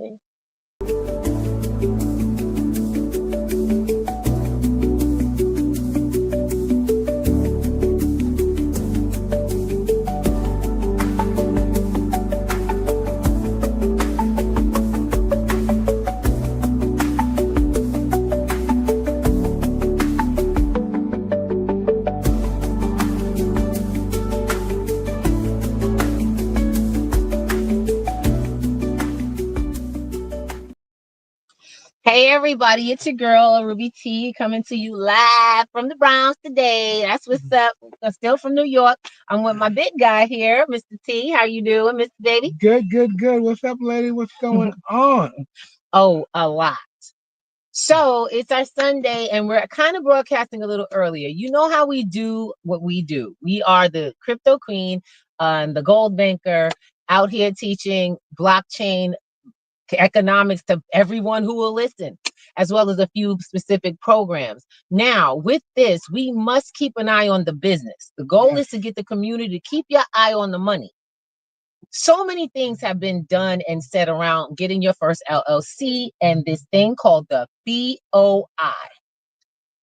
Hey everybody, it's your girl Ruby T coming to you live from the Browns today. That's what's up. I'm still from New York. I'm with my big guy here, Mr. T. How you doing, Mr. Davey? Good. What's up, lady? What's going on? Oh, a lot. So it's our Sunday and we're kind of broadcasting a little earlier. You know how we do what we do. We are the crypto queen and the gold banker out here teaching blockchain economics to everyone who will listen, as well as a few specific programs. Now, with this, we must keep an eye on the business. The goal is to get the community to keep your eye on the money. So many things have been done and said around getting your first LLC and this thing called the BOI. Am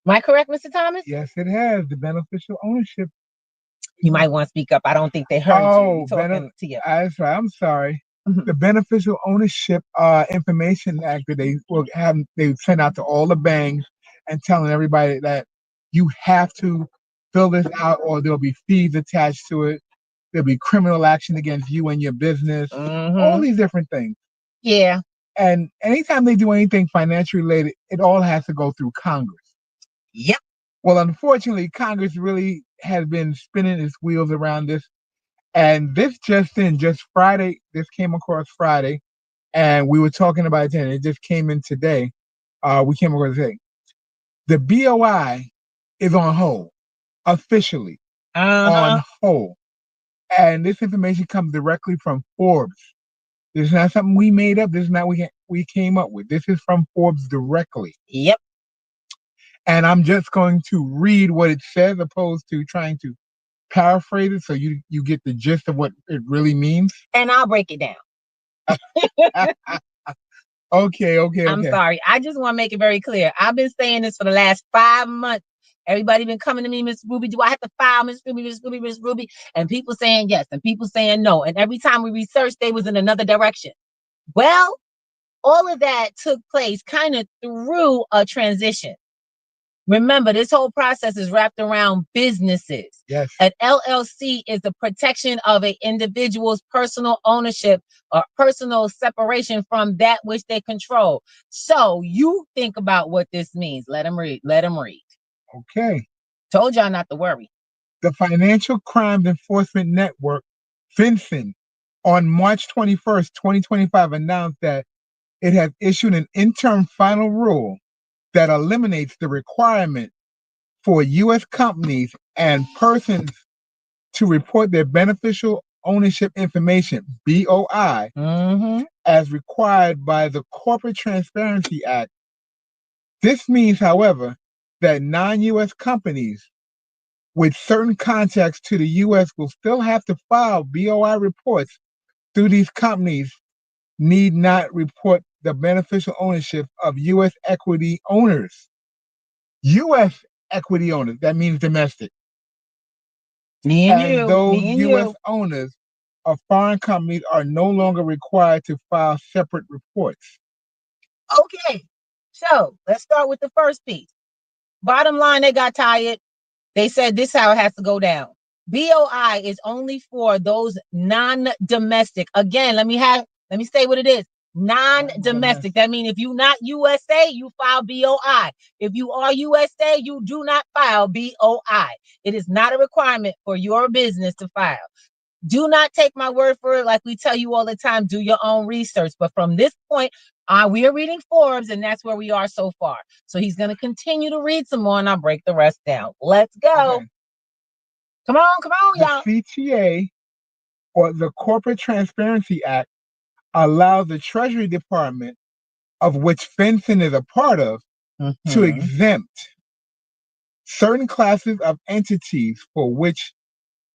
I correct, Mr. Thomas? Yes, it has the beneficial ownership. You might want to speak up. I don't think they heard you. Talking to you. That's right. I'm sorry. The Beneficial Ownership Information Act that they sent out to all the banks and telling everybody that you have to fill this out or there'll be fees attached to it. There'll be criminal action against you and your business. All these different things. Yeah. And anytime they do anything financially related, it all has to go through Congress. Yep. Well, unfortunately, Congress really has been spinning its wheels around this. And this just Friday, this came across Friday, and we were talking about it then. It just came in today. We came across today. The BOI is on hold, officially on hold. And this information comes directly from Forbes. This is not something we made up. This is not we came up with. This is from Forbes directly. Yep. And I'm just going to read what it says, opposed to trying to paraphrase it so you get the gist of what it really means. And I'll break it down. Okay. I'm sorry. I just want to make it very clear. I've been saying this for the last 5 months. Everybody been coming to me, Miss Ruby, do I have to file Miss Ruby? And people saying yes and people saying no. And every time we researched, they was in another direction. Well, all of that took place kind of through a transition. Remember, this whole process is wrapped around businesses. Yes. An LLC is the protection of an individual's personal ownership or personal separation from that which they control. So you think about what this means. Let them read. Okay. Told y'all not to worry. The Financial Crimes Enforcement Network, FinCEN, on March 21st, 2025, announced that it has issued an interim final rule that eliminates the requirement for U.S. companies and persons to report their beneficial ownership information, BOI, as required by the Corporate Transparency Act. This means, however, that non-U.S. companies with certain contacts to the U.S. will still have to file BOI reports through these companies need not report the beneficial ownership of U.S. equity owners. U.S. equity owners, that means domestic. Those U.S. owners of foreign companies are no longer required to file separate reports. Okay, so let's start with the first piece. Bottom line, they got tired. They said this is how it has to go down. BOI is only for those non-domestic. Again, let me say what it is. Non-domestic. That means if you're not USA, you file BOI. If you are USA, you do not file BOI. It is not a requirement for your business to file. Do not take my word for it. Like we tell you all the time, do your own research. But from this point, we are reading Forbes, and that's where we are so far. So he's going to continue to read some more, and I'll break the rest down. Let's go. Okay. Come on, y'all. The CTA, or the Corporate Transparency Act, allows the Treasury Department, of which FinCEN is a part of, to exempt certain classes of entities for which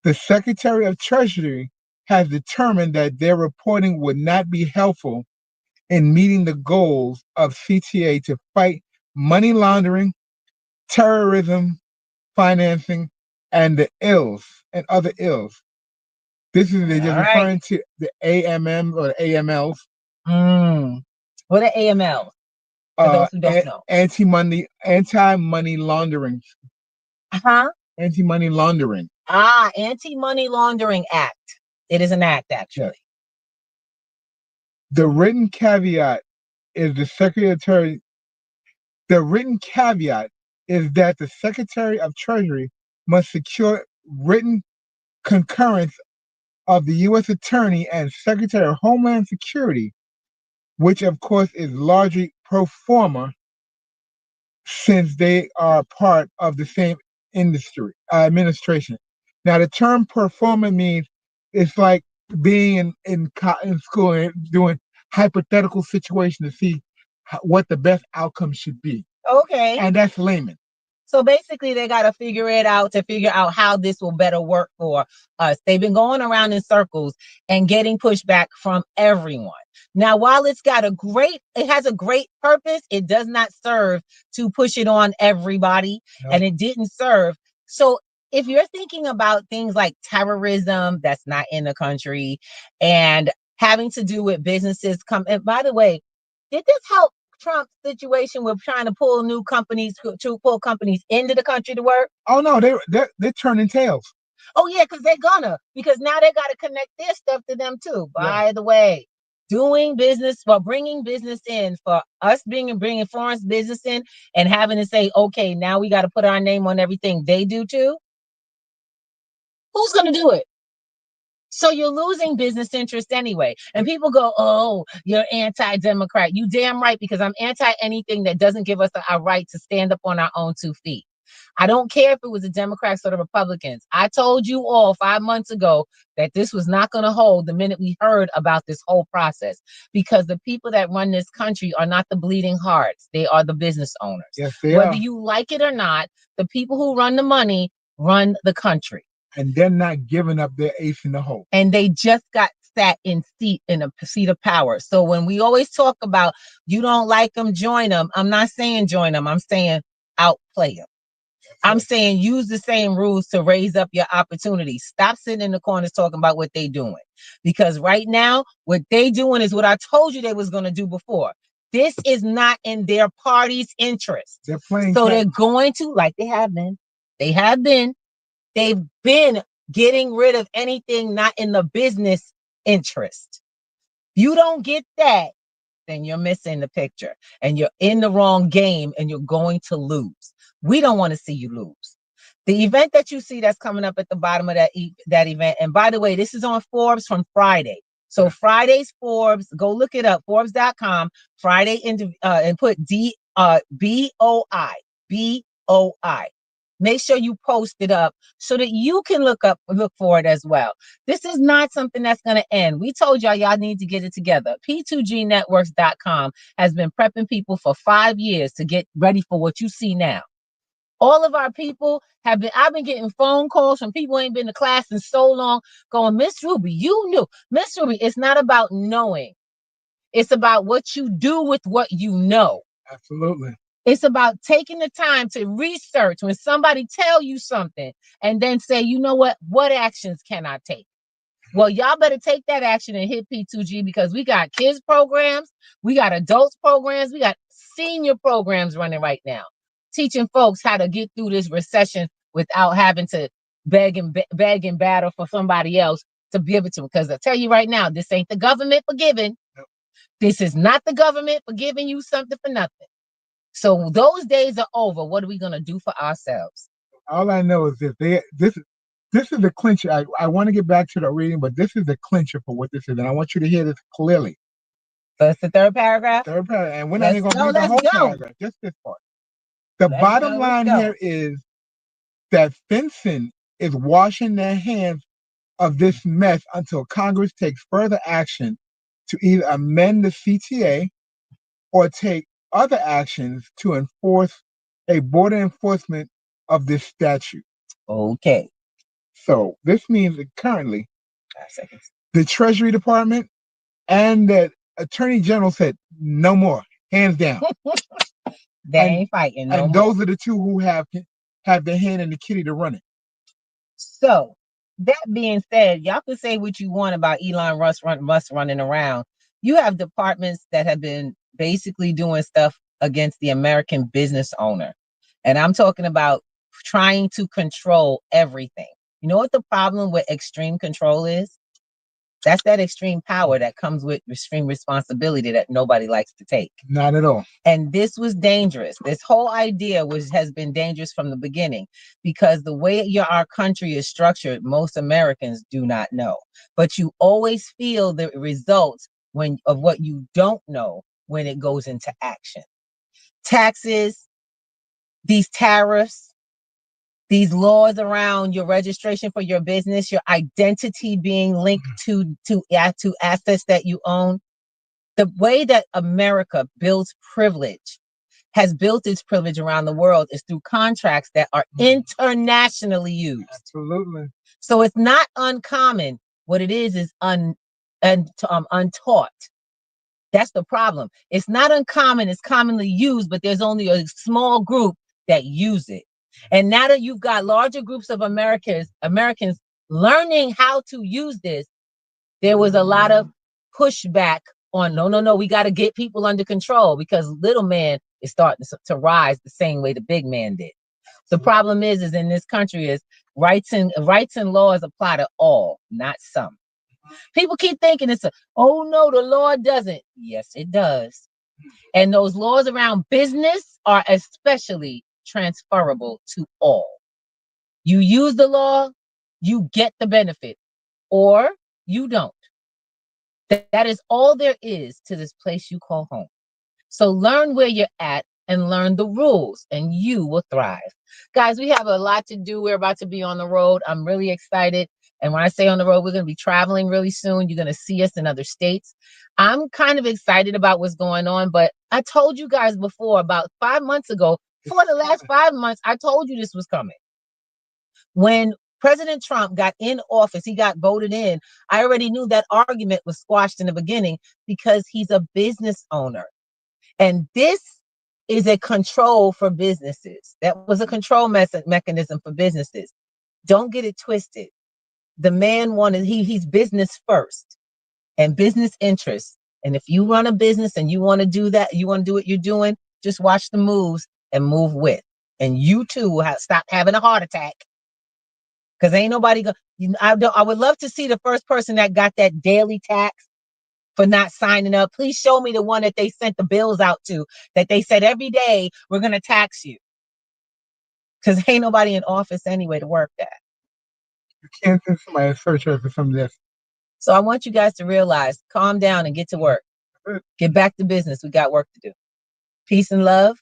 the Secretary of Treasury has determined that their reporting would not be helpful in meeting the goals of CTA to fight money laundering, terrorism, financing, and the ills and other ills. This is they're just All right. referring to the AMM or the AMLs, Mm. What are AML? For those who don't know. anti-money laundering, Huh? anti-money laundering. Anti-Money Laundering Act. It is an act, Yes. actually. The written caveat is the secretary. The written caveat is that the Secretary of Treasury must secure written concurrence of the U.S. Attorney and Secretary of Homeland Security, which of course is largely pro forma since they are part of the same industry administration. Now, the term pro forma means it's like being in school and doing hypothetical situation to see what the best outcome should be, Okay. and that's layman. So basically, they got to figure it out to figure out how this will better work for us. They've been going around in circles and getting pushback from everyone. Now, while it has a great purpose, it does not serve to push it on everybody, and it didn't serve. So if you're thinking about things like terrorism that's not in the country and having to do with businesses and by the way, did this help Trump's situation with trying to pull new companies to pull companies into the country to work? Oh no, they're turning tails. Oh yeah, because now they got to connect their stuff to them too. Yeah. By the way, doing business for bringing business in for us bringing foreign business in and having to say, okay, now we got to put our name on everything they do too. Who's going to do it? So you're losing business interest anyway. And people go, oh, you're anti-Democrat. You damn right, because I'm anti anything that doesn't give us a right to stand up on our own 2 feet. I don't care if it was the Democrats or the Republicans. I told you all 5 months ago that this was not going to hold the minute we heard about this whole process, because the people that run this country are not the bleeding hearts. They are the business owners. Yes, they Whether are. you like it or not, the people who run the money run the country. And they're not giving up their ace in the hole. And they just got sat in a seat of power. So when we always talk about you don't like them, join them. I'm not saying join them. I'm saying outplay them. I'm saying use the same rules to raise up your opportunities. Stop sitting in the corners talking about what they doing. Because right now, what they doing is what I told you they was going to do before. This is not in their party's interest. They're playing. So they're going to, like they have been. They've been getting rid of anything not in the business interest. You don't get that, then you're missing the picture and you're in the wrong game and you're going to lose. We don't want to see you lose. The event that you see that's coming up at the bottom of that event, and by the way, this is on Forbes from Friday. So Friday's Forbes, go look it up, Forbes.com, Friday, and put BOI, BOI. Make sure you post it up so that you can look for it as well. This is not something that's going to end. We told y'all need to get it together. P2G networks.com has been prepping people for 5 years to get ready for what you see now. All of our people I've been getting phone calls from people who ain't been to class in so long going, Miss Ruby, you knew. Miss Ruby, it's not about knowing. It's about what you do with what you know. Absolutely. It's about taking the time to research when somebody tell you something and then say, you know what actions can I take? Well, y'all better take that action and hit P2G, because we got kids programs, we got adults programs, we got senior programs running right now, teaching folks how to get through this recession without having to beg and battle for somebody else to give it to them. Because I tell you right now, this ain't the government for giving. This is not the government for giving you something for nothing. So those days are over. What are we going to do for ourselves? All I know is that this is the clincher. I want to get back to the reading, but this is the clincher for what this is, and I want you to hear this clearly. So it's the third paragraph? Third paragraph, and we're not even going to read the whole paragraph, just this part. The bottom line here is that FinCEN is washing their hands of this mess until Congress takes further action to either amend the CTA or take other actions to enforce a border enforcement of this statute. Okay. So this means that currently the Treasury Department and the Attorney General said no more, hands down. They and ain't fighting no and more. those are the two who have their hand in the kitty to run it. So that being said, y'all can say what you want about Musk running around. You have departments that have been basically doing stuff against the American business owner. And I'm talking about trying to control everything. You know what the problem with extreme control is? That's that extreme power that comes with extreme responsibility that nobody likes to take. Not at all. And this was dangerous. This whole idea has been dangerous from the beginning because the way our country is structured, most Americans do not know. But you always feel the results of what you don't know when it goes into action. Taxes, these tariffs, these laws around your registration for your business, your identity being linked to assets that you own. The way that America builds privilege, has built its privilege around the world, is through contracts that are internationally used. Absolutely. So it's not uncommon. What it is untaught. That's the problem. It's not uncommon. It's commonly used, but there's only a small group that use it. And now that you've got larger groups of Americans learning how to use this, there was a lot of pushback on no, we got to get people under control because little man is starting to rise the same way the big man did. The problem is in this country is rights and laws apply to all, not some. People keep thinking oh no, the law doesn't. Yes, it does. And those laws around business are especially transferable to all. You use the law, you get the benefit, or you don't. That is all there is to this place you call home. So learn where you're at and learn the rules, and you will thrive. Guys, we have a lot to do. We're about to be on the road. I'm really excited. And when I say on the road, we're going to be traveling really soon. You're going to see us in other states. I'm kind of excited about what's going on, but I told you guys before, about 5 months ago, for the last 5 months, I told you this was coming. When President Trump got in office, he got voted in. I already knew that argument was squashed in the beginning because he's a business owner. And this is a control for businesses. That was a control mechanism for businesses. Don't get it twisted. The man he's business first and business interests. And if you run a business and you want to do that, you want to do what you're doing, just watch the moves and move with. And you too will stop having a heart attack. Because ain't nobody going. I would love to see the first person that got that daily tax for not signing up. Please show me the one that they sent the bills out to, that they said every day we're going to tax you. Because ain't nobody in office anyway to work that. You can't send somebody a searcher for some of this. So I want you guys to realize, calm down and get to work. Get back to business. We got work to do. Peace and love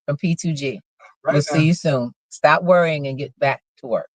from P2G. We'll see you soon. Stop worrying and get back to work.